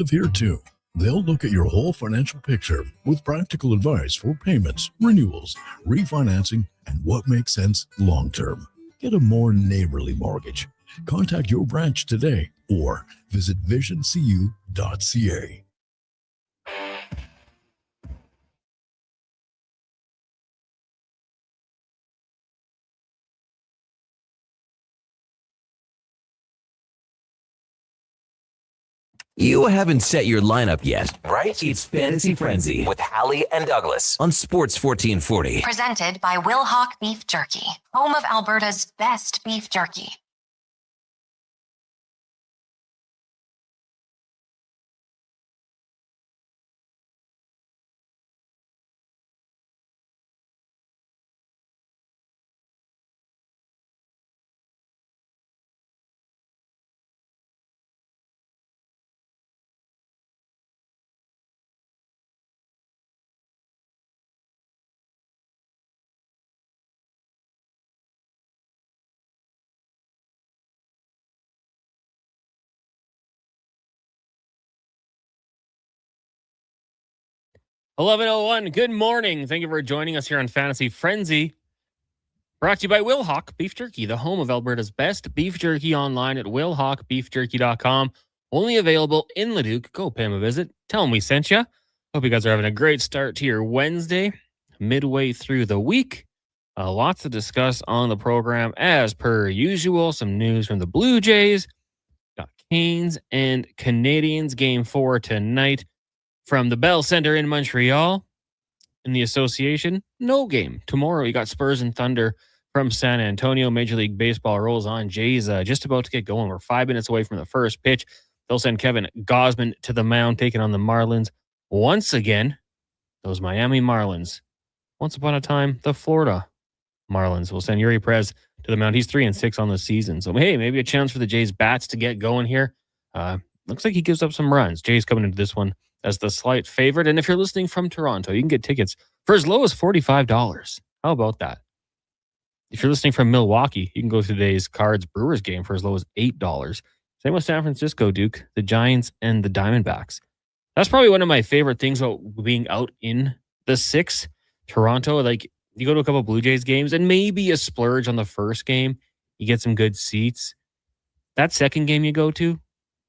live here too. They'll look at your whole financial picture with practical advice for payments, renewals, refinancing, and what makes sense long term. Get a more neighborly mortgage. Contact your branch today or visit visioncu.ca. You haven't set your lineup yet, right? It's Fantasy Frenzy with Halley and Douglas on Sports 1440. Presented by Will Hawk Beef Jerky, home of Alberta's best beef jerky. $11:01. Good morning. Thank you for joining us here on Fantasy Frenzy. Brought to you by Will Hawk Beef Jerky, the home of Alberta's best beef jerky, online at willhawkbeefjerky.com. Only available in Leduc. Go pay him a visit. Tell him we sent you. Hope you guys are having a great start to your Wednesday, midway through the week. Lots to discuss on the program as per usual. Some news from the Blue Jays. Got Canes and Canadians game 4 tonight. From the Bell Center in Montreal, in the association, no game. Tomorrow, you got Spurs and Thunder from San Antonio. Major League Baseball rolls on. Jays just about to get going. We're 5 minutes away from the first pitch. They'll send Kevin Gausman to the mound, taking on the Marlins. Once again, those Miami Marlins. Once upon a time, the Florida Marlins will send Yuri Perez to the mound. He's 3-6 on the season. So, hey, maybe a chance for the Jays bats to get going here. Looks like he gives up some runs. Jays coming into this one as the slight favorite. And if you're listening from Toronto, you can get tickets for as low as $45. How about that? If you're listening from Milwaukee, you can go to today's Cards-Brewers game for as low as $8. Same with San Francisco, Duke, the Giants, and the Diamondbacks. That's probably one of my favorite things about being out in the six. Toronto, like, you go to a couple Blue Jays games and maybe a splurge on the first game. You get some good seats. That second game you go to,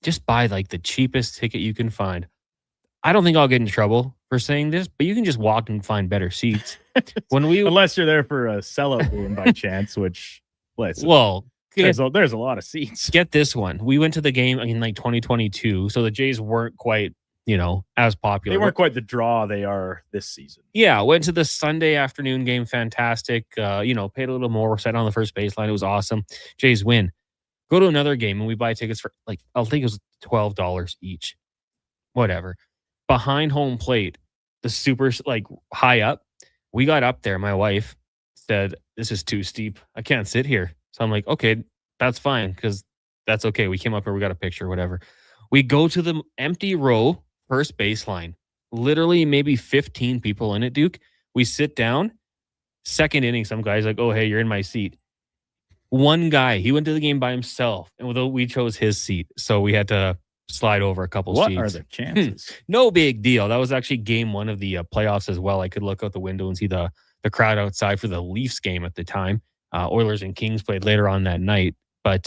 just buy like the cheapest ticket you can find. I don't think I'll get in trouble for saying this, but you can just walk and find better seats. Unless you're there for a sellout game by chance, which there's a lot of seats. Get this one. We went to the game in like 2022, so the Jays weren't quite, as popular. They weren't quite the draw they are this season. Yeah, went to the Sunday afternoon game. Fantastic. Paid a little more. Sat on the first baseline. It was awesome. Jays win. Go to another game and we buy tickets for I think it was $12 each. Whatever. Behind home plate, the super high up. We got up there. My wife said, "This is too steep. I can't sit here." So I'm like, "Okay, that's fine, because that's okay." We came up here, we got a picture, whatever. We go to the empty row, first baseline. Literally, maybe 15 people in it, Duke. We sit down. Second inning, some guy's like, "Oh, hey, you're in my seat." One guy, he went to the game by himself, and we chose his seat, so we had to slide over a couple seats. What are the chances? No big deal. That was actually game one of the playoffs as well. I could look out the window and see the crowd outside for the Leafs game at the time. Oilers and Kings played later on that night. But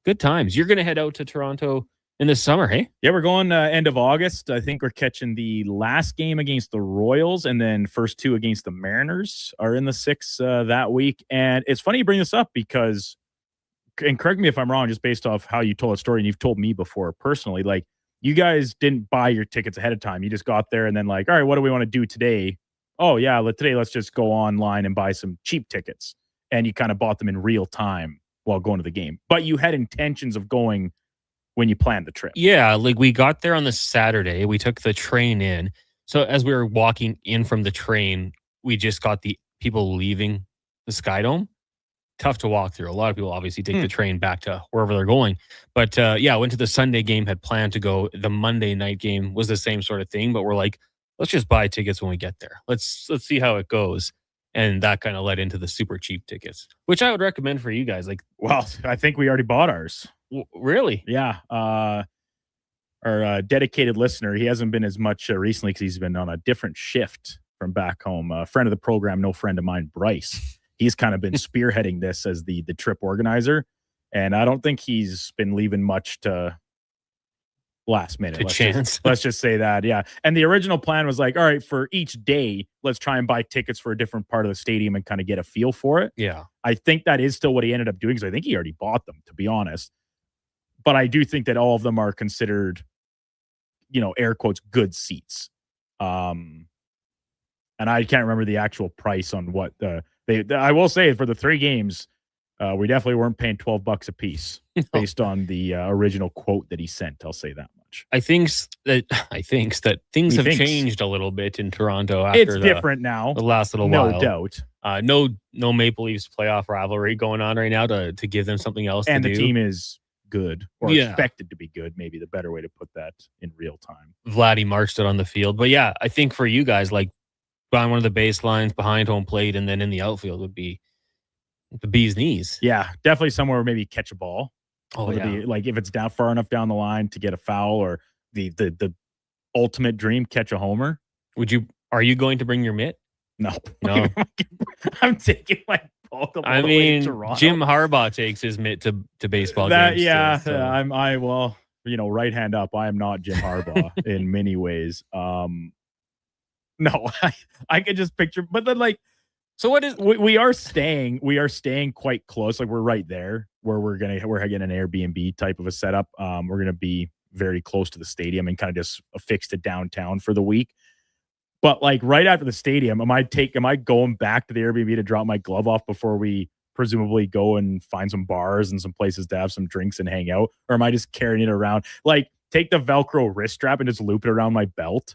good times. You're going to head out to Toronto in the summer, hey? Yeah, we're going end of August. I think we're catching the last game against the Royals, and then first two against the Mariners are in the 6 that week. And it's funny you bring this up because, and correct me if I'm wrong, just based off how you told a story, and you've told me before personally, like, you guys didn't buy your tickets ahead of time. You just got there and then all right, what do we want to do today? Oh yeah, today let's just go online and buy some cheap tickets. And you kind of bought them in real time while going to the game. But you had intentions of going when you planned the trip. Yeah, we got there on the Saturday. We took the train in. So as we were walking in from the train, we just got the people leaving the Skydome. Tough to walk through. A lot of people obviously take the train back to wherever they're going. But went to the Sunday game, had planned to go. The Monday night game was the same sort of thing, but we're like, let's just buy tickets when we get there. Let's see how it goes. And that kind of led into the super cheap tickets, which I would recommend for you guys. Well, I think we already bought ours. Really? Yeah. Our our dedicated listener. He hasn't been as much recently because he's been on a different shift from back home. A friend of the program, no friend of mine, Bryce. He's kind of been spearheading this as the trip organizer, and I don't think he's been leaving much to last minute. Let's just say that. Yeah. And the original plan was like, all right, for each day, let's try and buy tickets for a different part of the stadium and kind of get a feel for it. Yeah. I think that is still what he ended up doing, because I think he already bought them, to be honest. But I do think that all of them are considered, air quotes, good seats. And I can't remember the actual price on what I will say for the 3 games, we definitely weren't paying $12 a piece based on the original quote that he sent. I'll say that much. I think that things have changed a little bit in Toronto after it's different now. The last little while, no doubt. No Maple Leafs playoff rivalry going on right now to give them something else. And to the do. team is good, or expected to be good. Maybe the better way to put that in real time. Vladdy marched it on the field, but yeah, I think for you guys, like on one of the baselines behind home plate and then in the outfield would be the bee's knees. Yeah, definitely somewhere where maybe catch a ball. Oh, yeah. Like if it's down far enough down the line to get a foul, or the ultimate dream, catch a homer. Are you going to bring your mitt? No. I'm taking my ball. I mean, Jim Harbaugh takes his mitt to baseball games. Yeah, still, so. Right hand up. I am not Jim Harbaugh in many ways. No, I could just picture, but then so what is we are staying quite close. Like we're right there where we're getting an Airbnb type of a setup. We're gonna be very close to the stadium and kind of just affixed to downtown for the week. But like right after the stadium, am I going back to the Airbnb to drop my glove off before we presumably go and find some bars and some places to have some drinks and hang out? Or am I just carrying it around? Like take the Velcro wrist strap and just loop it around my belt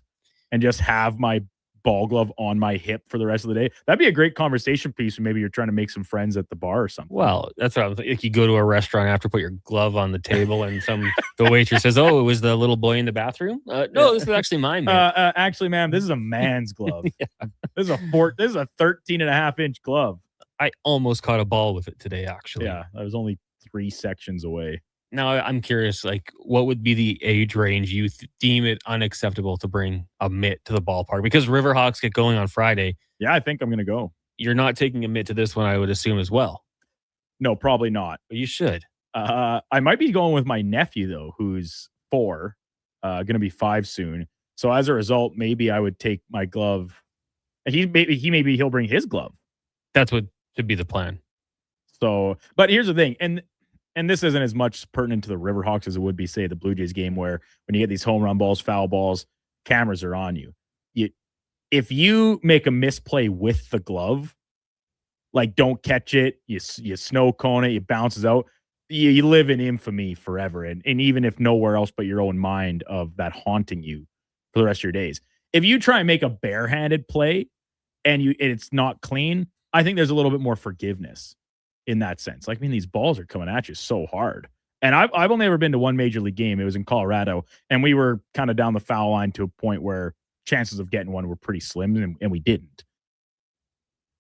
and just have my ball glove on my hip for the rest of the day? That'd be a great conversation piece when maybe you're trying to make some friends at the bar or something. Well, that's what I was thinking. Like you go to a restaurant after, put your glove on the table, and the waitress says, "Oh, it was the little boy in the bathroom." No, this is actually mine. Actually, ma'am, this is a man's glove. Yeah. This is a 13.5-inch glove. I almost caught a ball with it today. Actually, yeah, I was only 3 sections away. Now, I'm curious, like, what would be the age range you deem it unacceptable to bring a mitt to the ballpark? Because Riverhawks get going on Friday. Yeah, I think I'm going to go. You're not taking a mitt to this one, I would assume, as well. No, probably not. But you should. I might be going with my nephew, though, who's 4, going to be 5 soon. So as a result, maybe I would take my glove. And he'll bring his glove. That's what should be the plan. So, but here's the thing. And this isn't as much pertinent to the Riverhawks as it would be, say, the Blue Jays game, where when you get these home run balls, foul balls, cameras are on you. If you make a misplay with the glove, like don't catch it, you snow cone it, it bounces out, you live in infamy forever. And even if nowhere else but your own mind of that haunting you for the rest of your days. If you try and make a barehanded play and it's not clean, I think there's a little bit more forgiveness in that sense. Like, I mean, these balls are coming at you so hard. And I've only ever been to one major league game. It was in Colorado, and we were kind of down the foul line to a point where chances of getting one were pretty slim, and we didn't.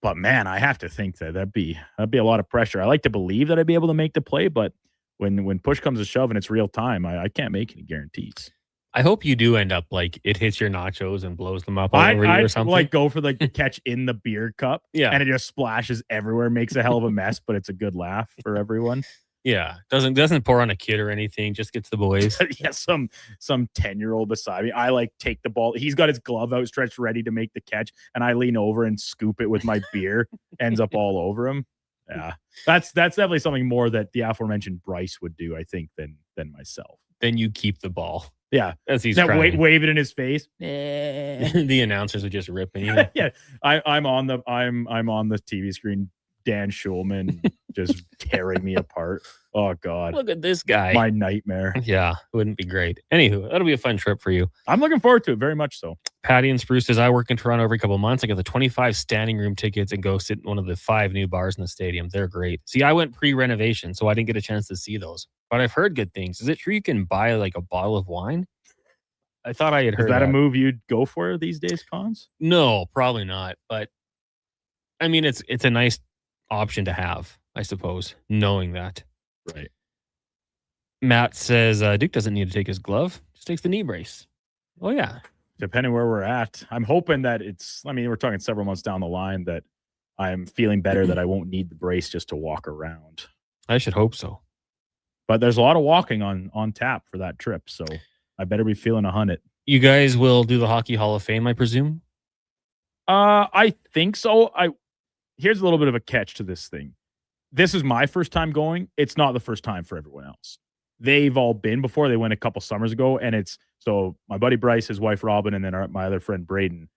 But man, I have to think that'd be a lot of pressure. I like to believe that I'd be able to make the play, but when push comes to shove and it's real time, I can't make any guarantees. I hope you do end up like it hits your nachos and blows them up all over you or something. Like go for the catch in the beer cup, yeah, and it just splashes everywhere, makes a hell of a mess, but it's a good laugh for everyone. Yeah, doesn't pour on a kid or anything, just gets the boys. Yeah, some 10-year-old beside me. I like take the ball. He's got his glove outstretched, ready to make the catch, and I lean over and scoop it with my beer. Ends up all over him. Yeah, that's definitely something more that the aforementioned Bryce would do, I think, than myself. Then you keep the ball. Yeah, as he's wave it in his face. The announcers are just ripping you. Yeah, I'm on the TV screen. Dan Schulman just tearing me apart. Oh God, look at this guy. My nightmare. Yeah, wouldn't be great. Anywho, that'll be a fun trip for you. I'm looking forward to it very much so. Patty and Spruce says, I work in Toronto every couple of months. I get the 25 standing room tickets and go sit in one of the 5 new bars in the stadium. They're great. See, I went pre-renovation, so I didn't get a chance to see those. But I've heard good things. Is it true you can buy like a bottle of wine? I thought I had heard that. Is that a move you'd go for these days, Cons? No, probably not. But I mean, it's a nice option to have, I suppose, knowing that. Right. Matt says Duke doesn't need to take his glove. Just takes the knee brace. Oh, yeah. Depending where we're at, I'm hoping that we're talking several months down the line that I'm feeling better that I won't need the brace just to walk around. I should hope so. But there's a lot of walking on tap for that trip, so I better be feeling 100. You guys will do the Hockey Hall of Fame, I presume? I think so. Here's a little bit of a catch to this thing. This is my first time going. It's not the first time for everyone else. They've all been before. They went a couple summers ago, and so my buddy Bryce, his wife Robin, and then my other friend Braden.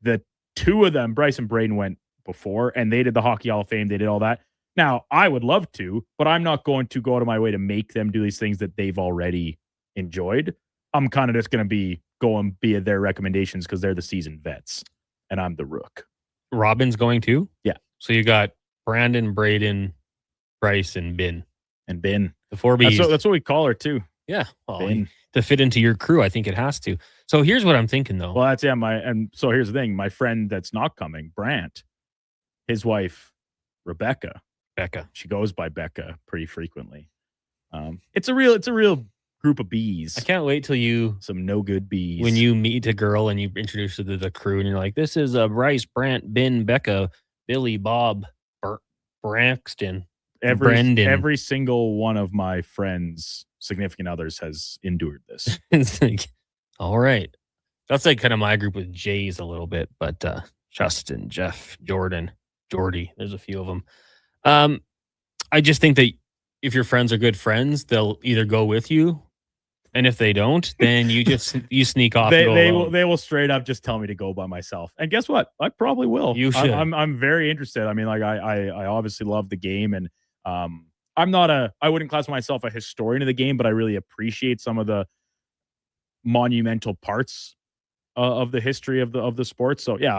The two of them, Bryce and Braden, went before, and they did the Hockey Hall of Fame. They did all that. Now, I would love to, but I'm not going to go out of my way to make them do these things that they've already enjoyed. I'm kind of just going to go via their recommendations because they're the seasoned vets, and I'm the rook. Robin's going too? Yeah. So you got Brandon, Braden, Bryce, and Ben. And Ben. The 4Bs. That's what we call her too. Yeah. Well, Ben. To fit into your crew, I think it has to. So here's what I'm thinking, though. Well, so here's the thing. My friend that's not coming, Brant, his wife, Rebecca. She goes by Becca pretty frequently. It's a real group of bees. I can't wait till some no good bees. When you meet a girl and you introduce her to the crew and you're like, this is Bryce, Brant, Ben, Becca, Billy, Bob, Braxton, Brendan. Every single one of my friends' significant others has endured this. It's like, all right. That's like kind of my group with Jays a little bit, but Justin, Jeff, Jordan, Jordy, there's a few of them. I just think that if your friends are good friends, they'll either go with you, and if they don't, then you sneak off. They will straight up just tell me to go by myself. And guess what? I probably will. You should. I'm very interested. I mean, like I obviously love the game, and I wouldn't class myself a historian of the game, but I really appreciate some of the monumental parts of the history of the sport. So yeah,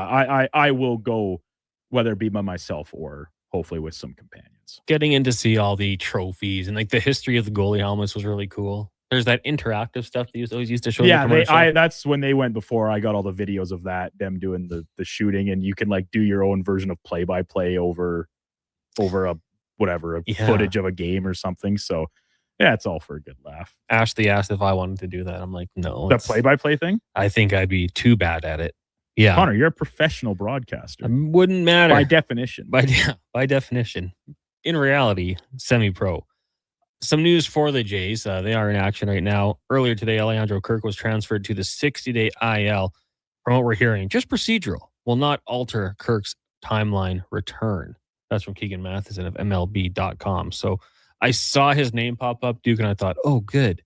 I will go, whether it be by myself or hopefully with some companions. Getting in to see all the trophies and like the history of the goalie helmets was really cool. There's that interactive stuff they always used to show. Yeah, that's when they went before. I got all the videos of that, them doing the shooting, and you can like do your own version of play by play over a footage of a game or something. So yeah, it's all for a good laugh. Ashley asked if I wanted to do that. I'm like, no. The play by play thing? I think I'd be too bad at it. Yeah, Connor, you're a professional broadcaster. It wouldn't matter by definition. By definition, in reality, semi-pro. Some news for the Jays. They are in action right now. Earlier today, Alejandro Kirk was transferred to the 60-day IL. From what we're hearing, just procedural will not alter Kirk's timeline return. That's from Keegan Matheson of MLB.com. So I saw his name pop up, Duke, and I thought, oh, good.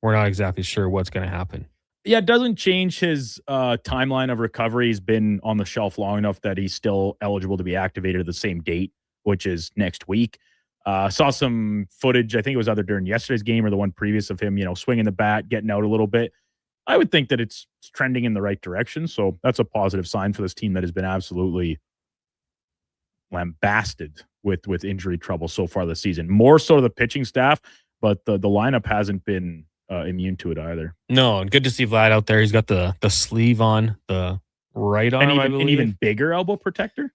We're not exactly sure what's going to happen. Yeah, it doesn't change his timeline of recovery. He's been on the shelf long enough that he's still eligible to be activated at the same date, which is next week. Saw some footage, I think it was either during yesterday's game or the one previous of him, swinging the bat, getting out a little bit. I would think that it's trending in the right direction. So that's a positive sign for this team that has been absolutely lambasted with injury trouble so far this season. More so the pitching staff, but the lineup hasn't been immune to it either. No, and good to see Vlad out there. He's got the sleeve on, the right arm, an even bigger elbow protector.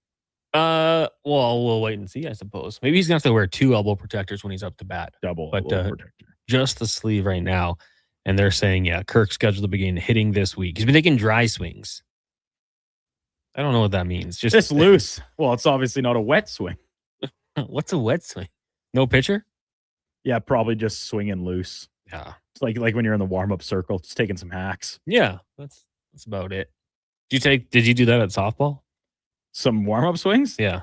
Well, we'll wait and see, I suppose. Maybe he's gonna have to wear two elbow protectors when he's up to bat. Double elbow protector. Just the sleeve right now. And they're saying, yeah, Kirk's scheduled to begin hitting this week. He's been taking dry swings. I don't know what that means. Just loose. Well, it's obviously not a wet swing. What's a wet swing? No pitcher? Yeah, probably just swinging loose. Yeah. It's like when you're in the warm-up circle, just taking some hacks. Yeah, that's about it. Did you do that at softball? Some warm-up swings? Yeah.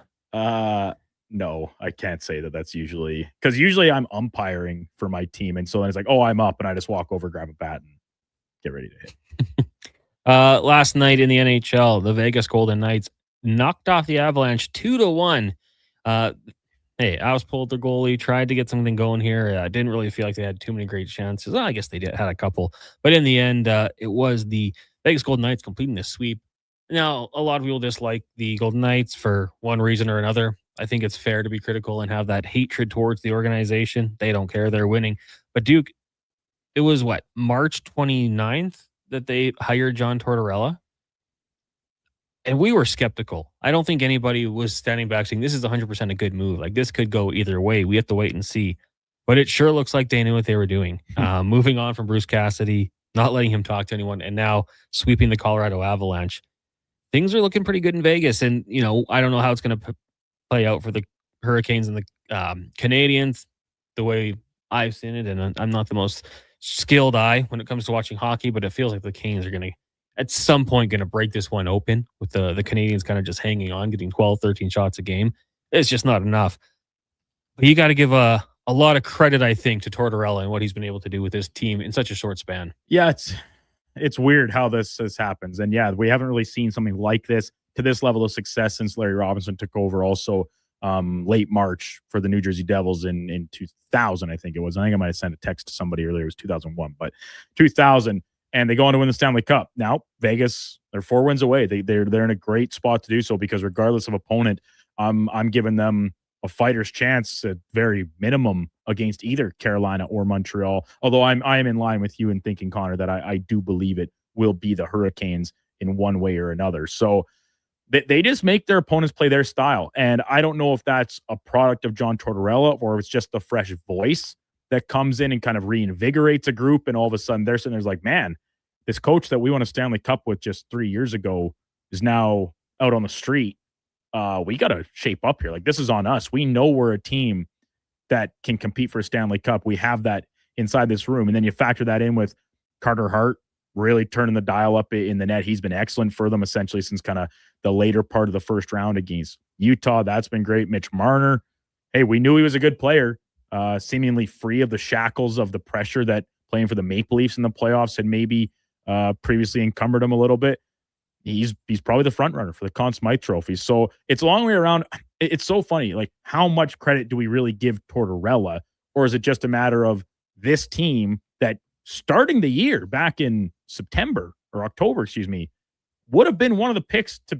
No, I can't say that's usually, because usually I'm umpiring for my team, and so then it's like, oh, I'm up, and I just walk over, grab a bat, and get ready to hit. Last night in the NHL, the Vegas Golden Knights knocked off the Avalanche 2-1. Hey, I was pulled the goalie, tried to get something going here. I didn't really feel like they had too many great chances. Well, I guess they had a couple, but in the end, it was the Vegas Golden Knights completing the sweep. Now, a lot of people dislike the Golden Knights for one reason or another. I think it's fair to be critical and have that hatred towards the organization. They don't care. They're winning. But Duke, it was March 29th that they hired John Tortorella? And we were skeptical. I don't think anybody was standing back saying this is 100% a good move. Like, this could go either way. We have to wait and see. But it sure looks like they knew what they were doing. Moving on from Bruce Cassidy, not letting him talk to anyone, and now sweeping the Colorado Avalanche. Things are looking pretty good in Vegas. And, I don't know how it's going to play out for the Hurricanes and the Canadians the way I've seen it. And I'm not the most skilled eye when it comes to watching hockey, but it feels like the Canes are going to, at some point, going to break this one open with the Canadians kind of just hanging on, getting 12, 13 shots a game. It's just not enough. But you got to give a lot of credit, I think, to Tortorella and what he's been able to do with this team in such a short span. Yeah, it's weird how this happens. And yeah, we haven't really seen something like this to this level of success since Larry Robinson took over also late March for the New Jersey Devils in 2000, I think it was. I think I might have sent a text to somebody earlier. It was 2001, but 2000. And they go on to win the Stanley Cup. Now, Vegas, they're 4 wins away. They're in a great spot to do so because regardless of opponent, I'm giving them a fighter's chance at very minimum against either Carolina or Montreal. Although I am in line with you in thinking, Connor, that I do believe it will be the Hurricanes in one way or another. So they just make their opponents play their style. And I don't know if that's a product of John Tortorella or if it's just the fresh voice that comes in and kind of reinvigorates a group. And all of a sudden they're sitting there like, man, this coach that we won a Stanley Cup with just 3 years ago is now out on the street. We got to shape up here. Like, this is on us. We know we're a team that can compete for a Stanley Cup. We have that inside this room. And then you factor that in with Carter Hart really turning the dial up in the net. He's been excellent for them essentially since kind of the later part of the first round against Utah. That's been great. Mitch Marner. Hey, we knew he was a good player, seemingly free of the shackles of the pressure that playing for the Maple Leafs in the playoffs had maybe previously encumbered him a little bit. He's probably the front runner for the Conn Smythe Trophy. So it's a long way around. It's so funny. Like, how much credit do we really give Tortorella? Or is it just a matter of this team that starting the year back in September or October, would have been one of the picks to,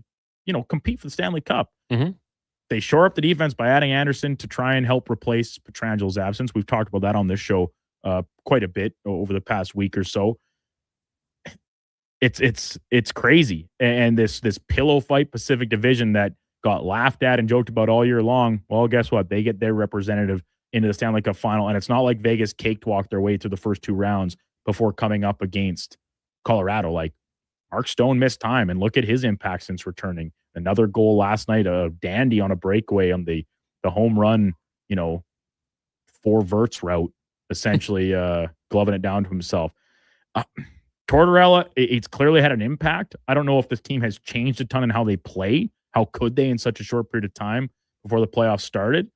compete for the Stanley Cup. Mm-hmm. They shore up the defense by adding Anderson to try and help replace Petrangelo's absence. We've talked about that on this show quite a bit over the past week or so. It's crazy. And this pillow fight Pacific Division that got laughed at and joked about all year long. Well, guess what? They get their representative into the Stanley Cup final. And it's not like Vegas cakewalked their way through the first 2 rounds before coming up against Colorado. Like, Mark Stone missed time, and look at his impact since returning. Another goal last night, a dandy on a breakaway on the home run, 4 verts route, essentially gloving it down to himself. Tortorella, it's clearly had an impact. I don't know if this team has changed a ton in how they play. How could they in such a short period of time before the playoffs started?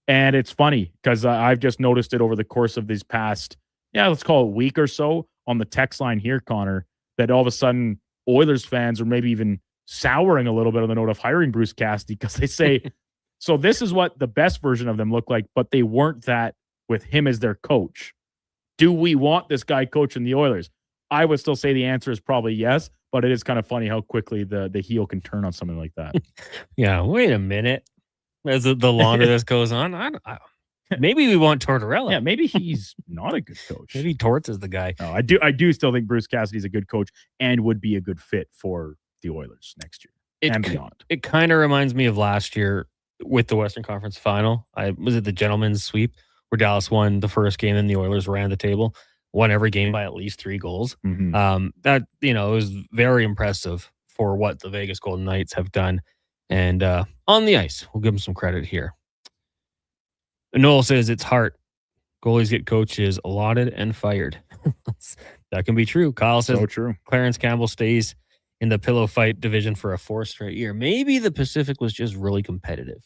And it's funny because I've just noticed it over the course of these past, let's call it week or so on the text line here, Connor, that all of a sudden Oilers fans are maybe even souring a little bit on the note of hiring Bruce Cassidy because they say, so this is what the best version of them look like, but they weren't that with him as their coach. Do we want this guy coaching the Oilers? I would still say the answer is probably yes, but it is kind of funny how quickly the heel can turn on something like that. Yeah, wait a minute. As the longer this goes on, maybe we want Tortorella. Yeah, maybe he's not a good coach. Maybe Torts is the guy. No, I do still think Bruce Cassidy's a good coach and would be a good fit for the Oilers next year and beyond. It kind of reminds me of last year with the Western Conference Final. Was it the gentleman's sweep where Dallas won the first game and the Oilers ran the table? Won every game by at least 3 goals. Mm-hmm. That, it was very impressive for what the Vegas Golden Knights have done. And on the ice, we'll give them some credit here. Noel says it's Hart. Goalies get coaches allotted and fired. That can be true. Kyle says so true. Clarence Campbell stays in the pillow fight division for a 4th straight year. Maybe the Pacific was just really competitive.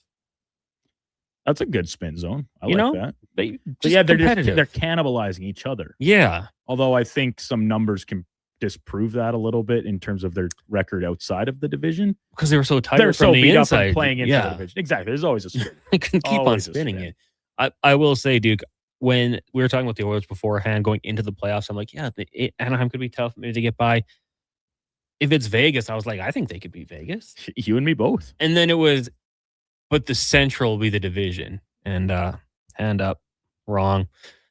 That's a good spin zone. I like that. They're cannibalizing each other. Yeah. Although I think some numbers can disprove that a little bit in terms of their record outside of the division. Because they were so tired from the inside. Up playing into the division. Exactly. There's always a spin. I can keep on spinning it. I will say, Duke, when we were talking about the Oilers beforehand going into the playoffs, I'm like, Anaheim could be tough maybe to get by. If it's Vegas, I was like, I think they could beat Vegas. You and me both. And then it was, but the Central will be the division. And hand up, wrong.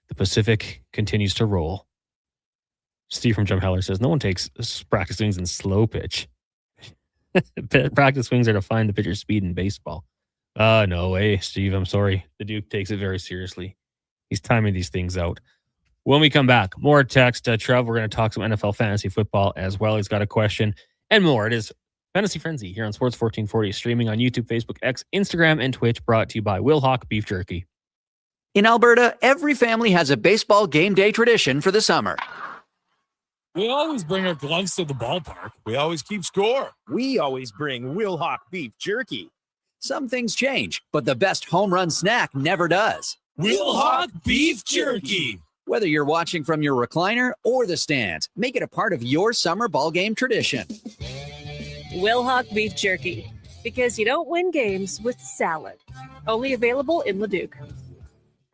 The Pacific continues to roll. Steve from Jump Heller says, no one takes practice swings in slow pitch. Practice swings are to find the pitcher's speed in baseball. No way, Steve. I'm sorry. The Duke takes it very seriously. He's timing these things out. When we come back, more text. Trev, we're going to talk some NFL fantasy football as well. He's got a question and more. It is Fantasy Frenzy here on Sports 1440, streaming on YouTube, Facebook, X, Instagram, and Twitch, brought to you by Will Hawk Beef Jerky. In Alberta, every family has a baseball game day tradition for the summer. We always bring our gloves to the ballpark. We always keep score. We always bring Will Hawk Beef Jerky. Some things change, but the best home run snack never does. Will Hawk Beef Jerky. Whether you're watching from your recliner or the stands, make it a part of your summer ball game tradition. Will Hawk Beef Jerky, because you don't win games with salad. Only available in Leduc.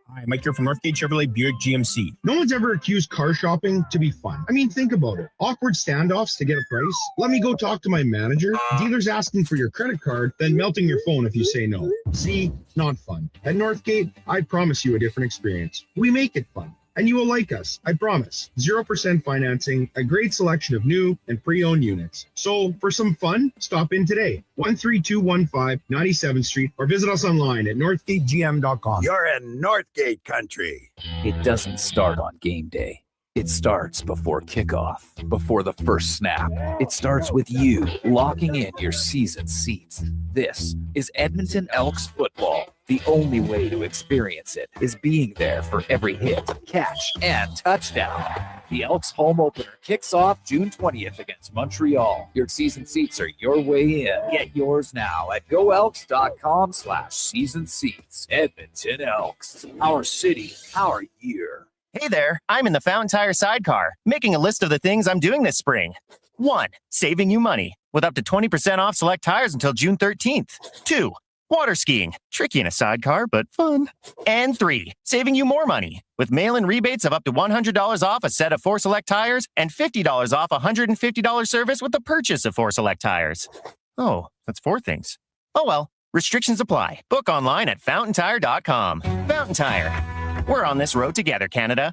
Hi, Mike here from Northgate Chevrolet Buick GMC. No one's ever accused car shopping to be fun. I mean, think about it. Awkward standoffs to get a price. Let me go talk to my manager. Dealers asking for your credit card, then melting your phone if you say no. See, not fun. At Northgate, I promise you a different experience. We make it fun. And you will like us, I promise. 0% financing, a great selection of new and pre-owned units. So for some fun, stop in today. 13215 97th Street or visit us online at northgategm.com. You're in Northgate country. It doesn't start on game day. It starts before kickoff, before the first snap. It starts with you locking in your season seats. This is Edmonton Elks football. The only way to experience it is being there for every hit, catch, and touchdown. The Elks home opener kicks off June 20th against Montreal. Your season seats are your way in. Get yours now at goelks.com/season seats. Edmonton Elks. Our city, our year. Hey there, I'm in the Fountain Tire sidecar, making a list of the things I'm doing this spring. 1. Saving you money, with up to 20% off select tires until June 13th. 2. Water skiing, tricky in a sidecar, but fun. And 3. Saving you more money, with mail-in rebates of up to $100 off a set of 4 select tires and $50 off a $150 service with the purchase of 4 select tires. Oh, that's 4 things. Oh well, restrictions apply. Book online at fountaintire.com. Fountain Tire. We're on this road together, Canada.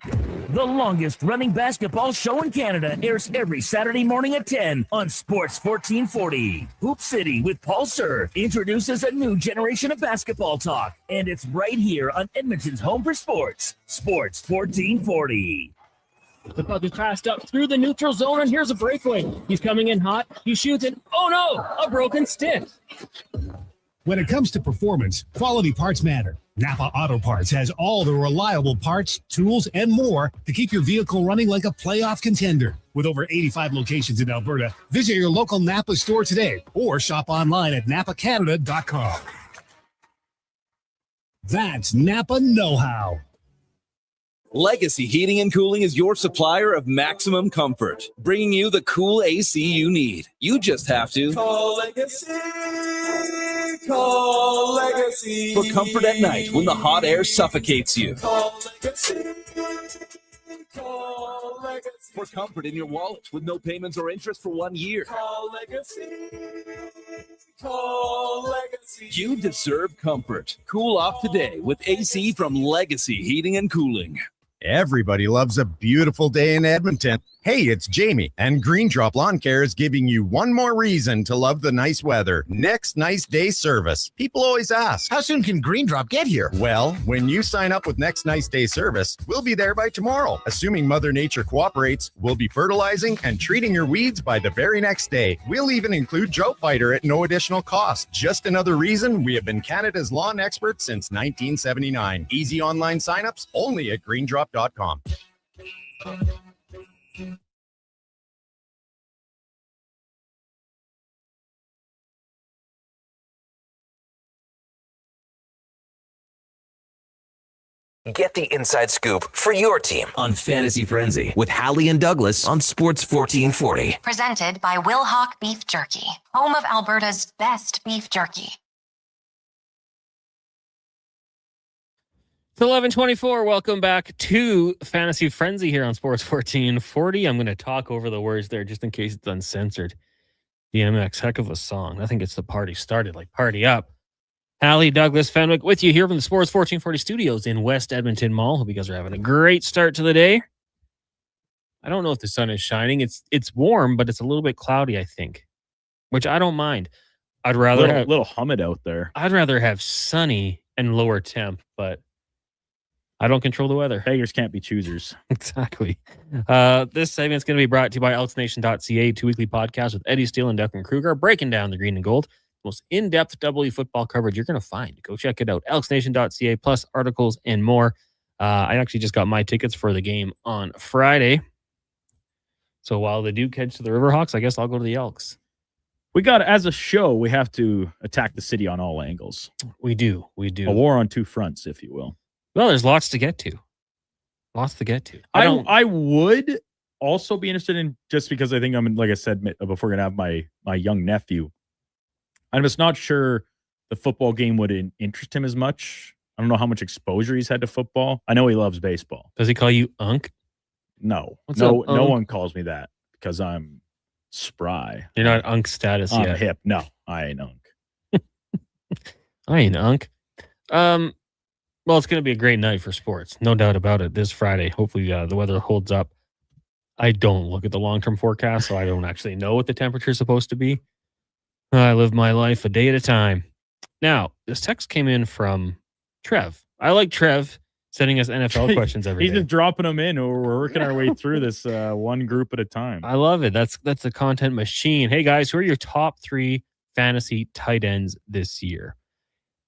The longest running basketball show in Canada airs every Saturday morning at 10 on Sports 1440. Hoop City with Paul Sir introduces a new generation of basketball talk, and it's right here on Edmonton's home for sports, Sports 1440. The puck is passed up through the neutral zone, and here's a breakaway. He's coming in hot. He shoots it. Oh no, a broken stick. When it comes to performance, quality parts matter. Napa Auto Parts has all the reliable parts, tools, and more to keep your vehicle running like a playoff contender. With over 85 locations in Alberta, visit your local Napa store today or shop online at napacanada.com. That's Napa know-how. Legacy Heating and Cooling is your supplier of maximum comfort, bringing you the cool AC you need. You just have to call Legacy. Call Legacy. For comfort at night when the hot air suffocates you. Call Legacy. Call Legacy. For comfort in your wallet with no payments or interest for 1 year. Call Legacy. Call Legacy. You deserve comfort. Cool off today with AC from Legacy Heating and Cooling. Everybody loves a beautiful day in Edmonton. Hey, it's Jamie, and Green Drop Lawn Care is giving you one more reason to love the nice weather. Next Nice Day service. People always ask, how soon can Green Drop get here? Well, when you sign up with Next Nice Day service, we'll be there by tomorrow. Assuming Mother Nature cooperates, we'll be fertilizing and treating your weeds by the very next day. We'll even include Drought Fighter at no additional cost. Just another reason we have been Canada's lawn experts since 1979. Easy online signups only at greendrop.com. Get the inside scoop for your team on Fantasy Frenzy with Halley and Douglas on Sports 1440. Presented by Will Hawk Beef Jerky, home of Alberta's best beef jerky. It's 11:24. Welcome back to Fantasy Frenzy here on Sports 1440. I'm going to talk over the words there just in case it's uncensored. DMX, heck of a song. I think it's the party started, like party up. Halley, Douglas, Fenwick with you here from the Sports 1440 studios in West Edmonton Mall. Hope you guys are having a great start to the day. I don't know if the sun is shining. It's warm, but it's a little bit cloudy, I think, which I don't mind. I'd rather have little humid out there. I'd rather have sunny and lower temp, but I don't control the weather. Beggars can't be choosers. Exactly. This segment's going to be brought to you by elksnation.ca, 2 weekly podcasts with Eddie Steele and Declan Kruger, breaking down the green and gold. Most in-depth WE football coverage you're going to find. Go check it out. elksnation.ca, plus articles and more. I actually just got my tickets for the game on Friday. So while the Duke heads to the Riverhawks, I guess I'll go to the Elks. As a show, we have to attack the city on all angles. We do. A war on two fronts, if you will. Well, there's lots to get to. I would also be interested in, just because I think like I said before, going to have my young nephew. I'm just not sure the football game would interest him as much. I don't know how much exposure he's had to football. I know he loves baseball. Does he call you Unk? No. What's no up, no Unk? one calls me that because I'm spry. You're not Unk status I'm yet. hip. No, I ain't Unk. I ain't Unk. Well, it's going to be a great night for sports. No doubt about it. This Friday. Hopefully the weather holds up. I don't look at the long-term forecast, so I don't actually know what the temperature is supposed to be. I live my life a day at a time. Now, this text came in from Trev. I like Trev sending us NFL questions every He's day. just dropping them in. We're working our way through this one group at a time. I love it. That's a content machine. Hey, guys, who are your top 3 fantasy tight ends this year?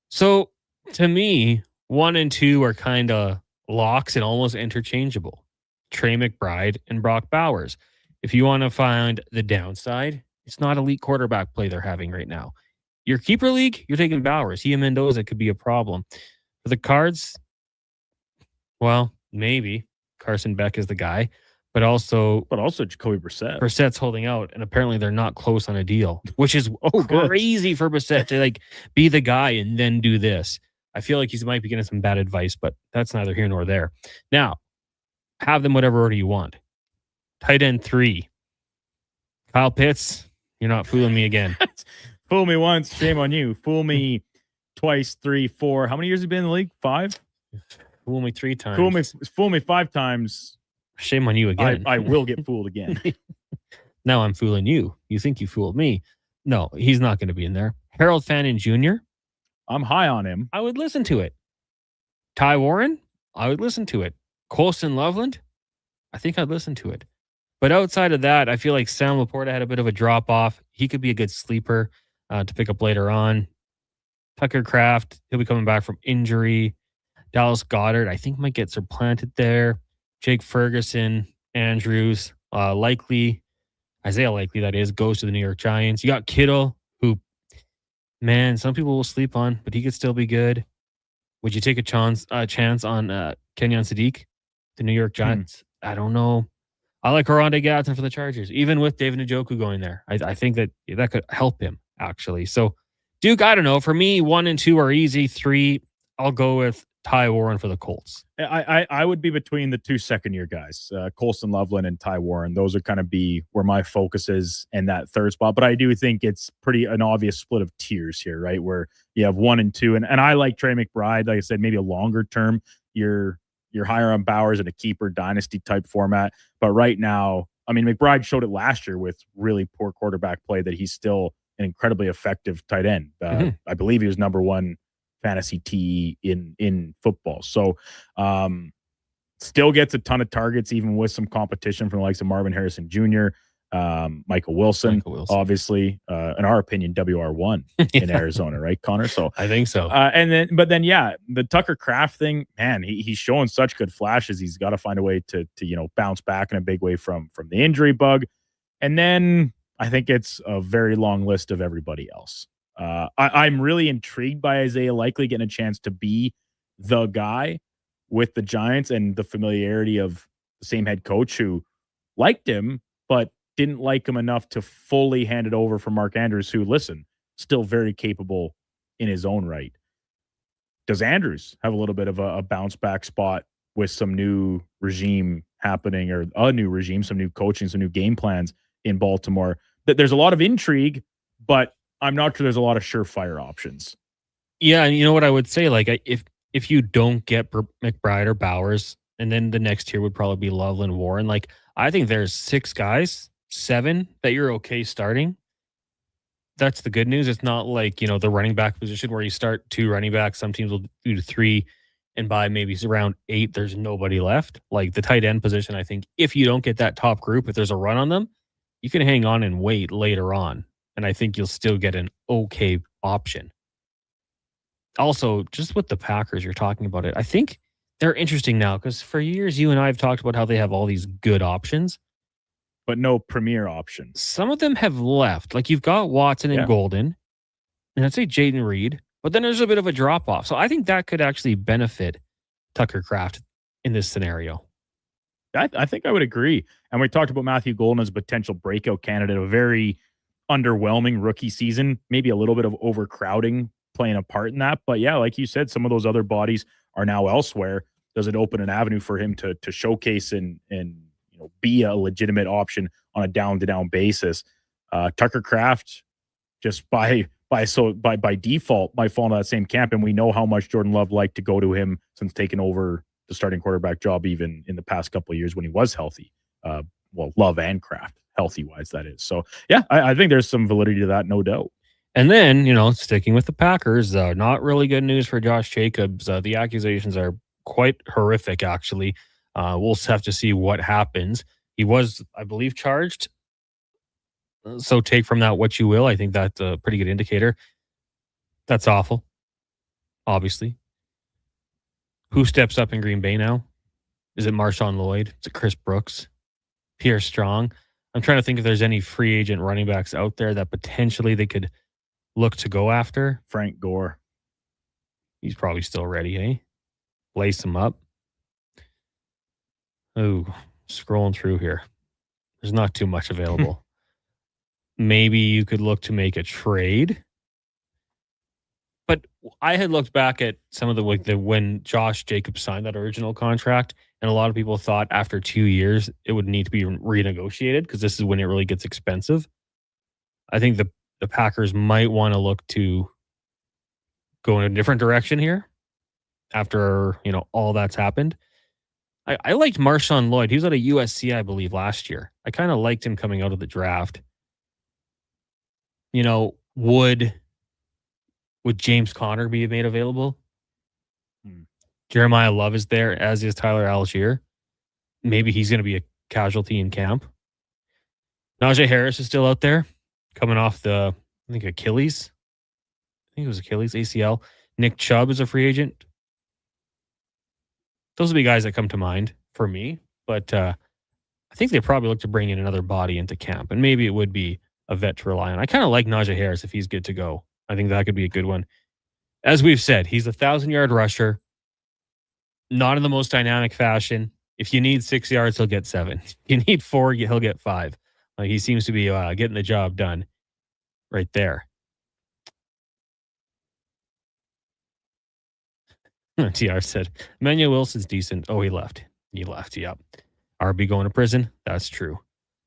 So, to me, 1 and 2 are kind of locks and almost interchangeable. Trey McBride and Brock Bowers. If you want to find the downside, it's not elite quarterback play they're having right now. Your keeper league, you're taking Bowers. He and Mendoza could be a problem. For the Cards, well, maybe Carson Beck is the guy, but also Jacoby Brissett. Brissett's holding out, and apparently they're not close on a deal, which is good. crazy for Brissett to be the guy and then do this. I feel like he might be getting some bad advice, but that's neither here nor there. Now, have them whatever order you want. Tight end 3. Kyle Pitts, you're not fooling me again. Fool me once, shame on you. Fool me twice, 3, 4. How many years have you been in the league? 5? Fool me 3 times. Fool me 5 times. Shame on you again. I will get fooled again. Now I'm fooling you. You think you fooled me. No, he's not going to be in there. Harold Fannin Jr., I'm high on him. I would listen to it. Ty Warren, I would listen to it. Colson Loveland, I think I'd listen to it. But outside of that, I feel like Sam Laporta had a bit of a drop-off. He could be a good sleeper to pick up later on. Tucker Kraft, he'll be coming back from injury. Dallas Goedert, I think might get supplanted there. Jake Ferguson, Andrews, Isaiah Likely, that is, goes to the New York Giants. You got Kittle, who, man, some people will sleep on, but he could still be good. Would you take a chance on Kenyon Sadiq, the New York Giants? I don't know. I like Oronde Gadsden for the Chargers, even with David Njoku going there. I think that could help him, actually. So, Duke, I don't know. For me, 1 and 2 are easy. 3, I'll go with Ty Warren for the Colts. I would be between the 2 second-year guys, Colson Loveland and Ty Warren. Those would kind of be where my focus is in that third spot. But I do think it's an obvious split of tiers here, right? Where you have 1 and 2. And I like Trey McBride. Like I said, maybe a longer term. You're higher on Bowers in a keeper dynasty type format. But right now, I mean, McBride showed it last year with really poor quarterback play that he's still an incredibly effective tight end. I believe he was number 1 fantasy TE in football. So still gets a ton of targets, even with some competition from the likes of Marvin Harrison Jr., Michael Wilson, obviously, in our opinion, WR1 in Arizona, right, Connor? So I think so. But then, the Tucker Kraft thing, man, he's showing such good flashes. He's got to find a way to bounce back in a big way from the injury bug. And then I think it's a very long list of everybody else. I'm really intrigued by Isaiah Likely getting a chance to be the guy with the Giants and the familiarity of the same head coach who liked him, but didn't like him enough to fully hand it over for Mark Andrews, who, listen, still very capable in his own right. Does Andrews have a little bit of a bounce back spot with some new regime happening, or a new regime, some new coaching, some new game plans in Baltimore? There's a lot of intrigue, but I'm not sure there's a lot of surefire options. Yeah, and you know what I would say? Like, if you don't get McBride or Bowers, and then the next tier would probably be Loveland, Warren. Like, I think there's 6 guys, 7 that you're okay starting. That's the good news. It's not like, the running back position where you start 2 running backs. Some teams will do 3. and by maybe round 8, there's nobody left. Like the tight end position, I think if you don't get that top group, if there's a run on them, you can hang on and wait later on. And I think you'll still get an okay option. Also, just with the Packers, you're talking about it. I think they're interesting now because for years, you and I have talked about how they have all these good options, but no premier options. Some of them have left. Like you've got Watson and Golden, and I'd say Jaden Reed, but then there's a bit of a drop off. So I think that could actually benefit Tucker Kraft in this scenario. I think I would agree. And we talked about Matthew Golden as a potential breakout candidate, a very underwhelming rookie season, maybe a little bit of overcrowding playing a part in that. But yeah, like you said, some of those other bodies are now elsewhere. Does it open an avenue for him to showcase and be a legitimate option on a down-to-down basis? Tucker Kraft, just by default, might fall into that same camp. And we know how much Jordan Love liked to go to him since taking over the starting quarterback job, even in the past couple of years when he was healthy. Love and Kraft, healthy-wise, that is. So, yeah, I think there's some validity to that, no doubt. And then, sticking with the Packers, not really good news for Josh Jacobs. The accusations are quite horrific, actually. We'll have to see what happens. He was, I believe, charged. So take from that what you will. I think that's a pretty good indicator. That's awful, obviously. Who steps up in Green Bay now? Is it Marshawn Lloyd? Is it Chris Brooks? Pierre Strong? I'm trying to think if there's any free agent running backs out there that potentially they could look to go after. Frank Gore. He's probably still ready, eh? Lace him up. Oh, scrolling through here. There's not too much available. Maybe you could look to make a trade. But I had looked back at some of the when Josh Jacobs signed that original contract, and a lot of people thought after 2 years it would need to be renegotiated because this is when it really gets expensive. I think the Packers might want to look to go in a different direction here after all that's happened. I liked Marshawn Lloyd. He was at a USC, I believe, last year. I kind of liked him coming out of the draft. Would James Conner be made available? Jeremiah Love is there, as is Tyler Algier. Maybe he's going to be a casualty in camp. Najee Harris is still out there, coming off Achilles. I think it was Achilles, ACL. Nick Chubb is a free agent. Those would be guys that come to mind for me. But I think they probably look to bring in another body into camp. And maybe it would be a vet to rely on. I kind of like Najee Harris if he's good to go. I think that could be a good one. As we've said, he's a 1,000-yard rusher. Not in the most dynamic fashion. If you need 6 yards, he'll get 7. If you need 4, he'll get 5. He seems to be getting the job done right there. TR said, Emmanuel Wilson's decent. Oh, he left. Yep. RB going to prison. That's true.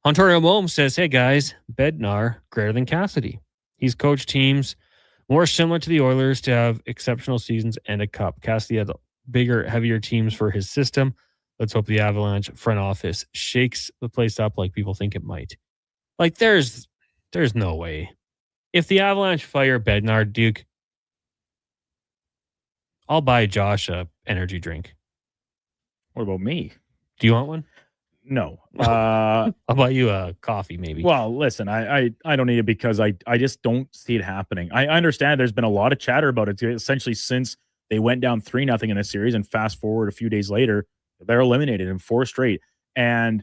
Ontario Mohm says, hey, guys, Bednar greater than Cassidy. He's coached teams more similar to the Oilers to have exceptional seasons and a cup. Cassidy had bigger, heavier teams for his system. Let's hope the Avalanche front office shakes the place up like people think it might. Like, there's no way. If the Avalanche fire Bednar, Duke, I'll buy Josh a energy drink. What about me? Do you want one? No. I'll buy you a coffee, maybe. Well, listen, I don't need it because I just don't see it happening. I understand there's been a lot of chatter about it essentially since they went down 3-0 in a series, and fast forward a few days later, they're eliminated in 4 straight. And